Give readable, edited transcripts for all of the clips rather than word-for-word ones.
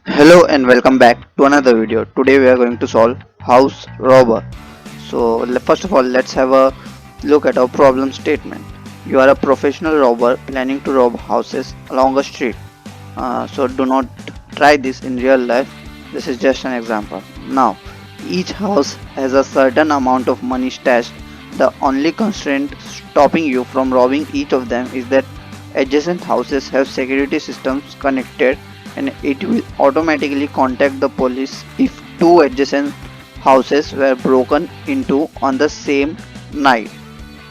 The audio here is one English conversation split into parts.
Hello and welcome back to another video. Today we are going to solve house robber. So first of all, let's have a look at our problem statement. You are a professional robber planning to rob houses along a street. So do not try this in real life. This is just an example. Now, each house has a certain amount of money stashed. The only constraint stopping you from robbing each of them is that adjacent houses have security systems connected and it will automatically contact the police if two adjacent houses were broken into on the same night.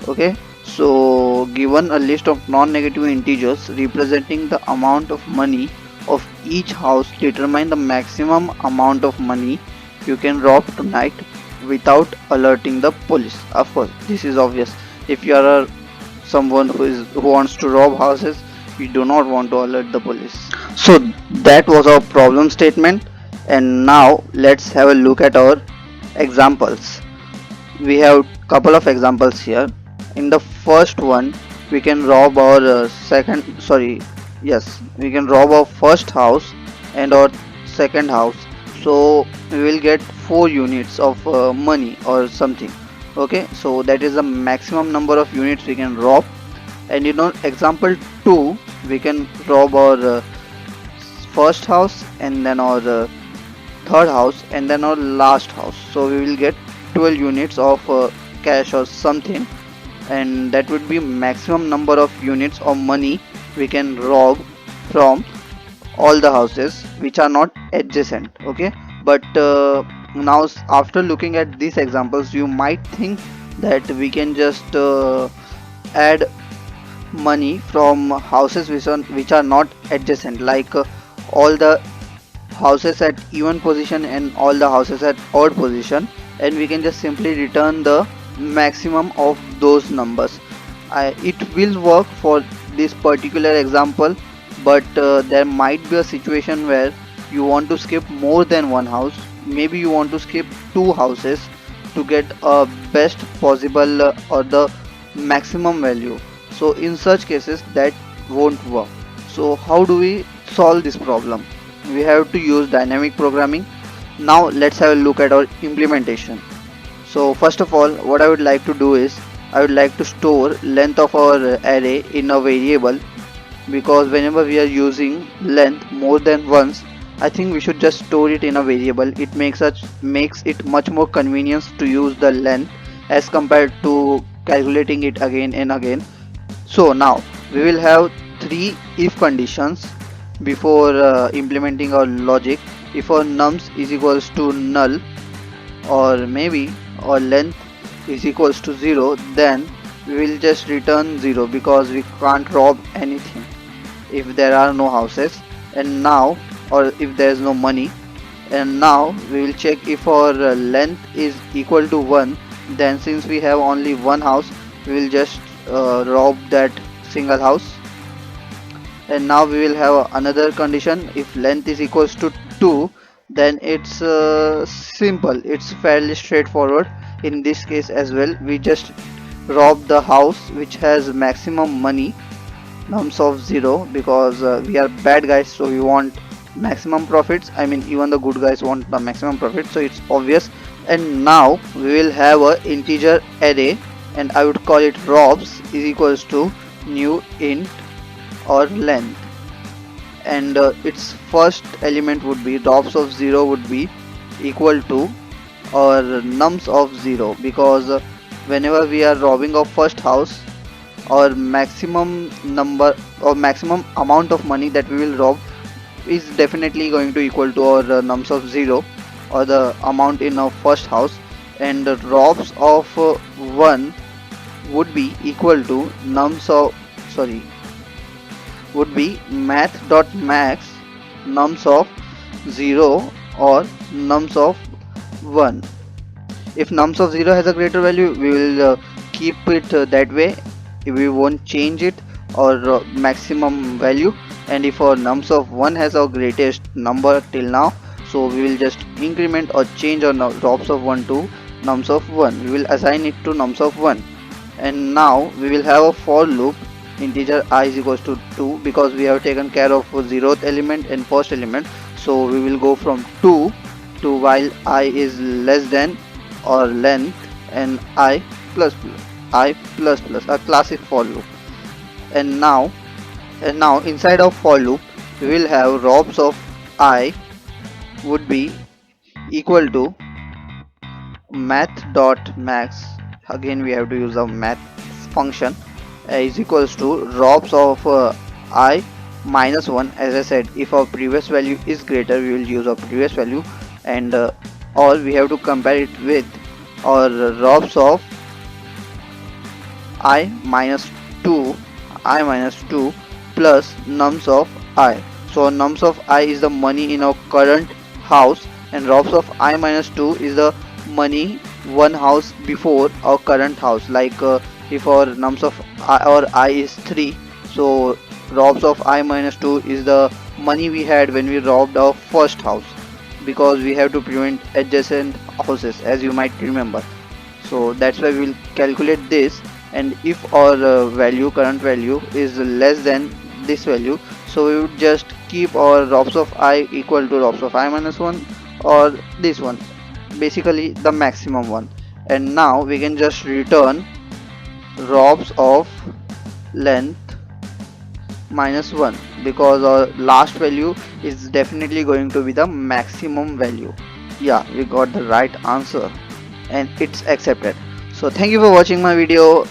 Okay, so given a list of non-negative integers representing the amount of money of each house, determine the maximum amount of money you can rob tonight without alerting the police. Of course, this is obvious. If you are someone who wants to rob houses, you do not want to alert the police. So that was our problem statement, and now let's have a look at our examples. We have couple of examples here. In the first one, we can rob our we can rob our first house and our second house. So we will get 4 units of money or something. Okay, so that is the maximum number of units we can rob. And example 2, we can rob our first house and then our third house and then our last house. So we will get 12 units of cash or something, and that would be maximum number of units of money we can rob from all the houses which are not adjacent. Okay, but now after looking at these examples, you might think that we can just add money from houses which are not adjacent, like all the houses at even position and all the houses at odd position, and we can just simply return the maximum of those numbers. It will work for this particular example, but there might be a situation where you want to skip more than one house. Maybe you want to skip two houses to get a best possible or the maximum value. So in such cases that won't work. So how do we solve this problem? We have to use dynamic programming. Now let's have a look at our implementation. So first of all, what I would like to do is I would like to store length of our array in a variable, because whenever we are using length more than once, I think we should just store it in a variable. It makes it much more convenience to use the length as compared to calculating it again and again. So now we will have three if conditions before implementing our logic. If our nums is equals to null, or maybe our length is equals to 0, then we will just return 0 because we can't rob anything if there are no houses, and now, or if there is no money. And now we will check if our length is equal to 1, then since we have only one house, we will just rob that single house. And now we will have another condition. If length is equals to 2, then it's simple, it's fairly straightforward. In this case as well, we just rob the house which has maximum money, nums of 0, because we are bad guys, so we want maximum profits. I mean, even the good guys want the maximum profit, so it's obvious. And now we will have a integer array, and I would call it robs is equals to new int or length, and its first element would be robs of 0 would be equal to or nums of 0, because whenever we are robbing our first house, our maximum number or maximum amount of money that we will rob is definitely going to equal to our nums of 0, or the amount in our first house, and the robs of 1 would be equal to nums of would be math.max nums of 0 or nums of 1. If nums of 0 has a greater value, we will keep it that way. We won't change it or maximum value. And if our nums of 1 has our greatest number till now, so we will just increment or change our robs of 1 to nums of 1. We will assign it to nums of 1. And now we will have a for loop. Integer I is equals to 2, because we have taken care of 0th element and first element. so we will go from 2 to while I is less than or length and I plus plus, a classic for loop. And now inside of for loop we will have robs of I would be equal to math dot max. Again we have to use a math function, is equals to robs of I minus 1. As I said, if our previous value is greater we will use our previous value, and or we have to compare it with our robs of I minus 2 plus nums of I. So nums of I is the money in our current house, and robs of I minus 2 is the money one house before our current house. Like if our nums of I is 3, so robs of I minus 2 is the money we had when we robbed our first house, because we have to prevent adjacent houses, as you might remember. So that's why we will calculate this, and if our current value is less than this value, so we would just keep our robs of I equal to robs of I minus 1, or this one, basically the maximum one. And now we can just return robs of length minus 1, because our last value is definitely going to be the maximum value. Yeah, we got the right answer and it's accepted. So thank you for watching my video.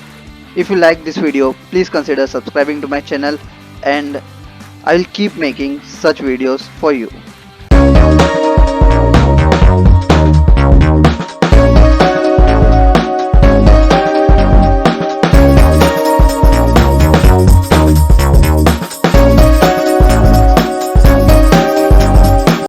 If you like this video, please consider subscribing to my channel, and I will keep making such videos for you.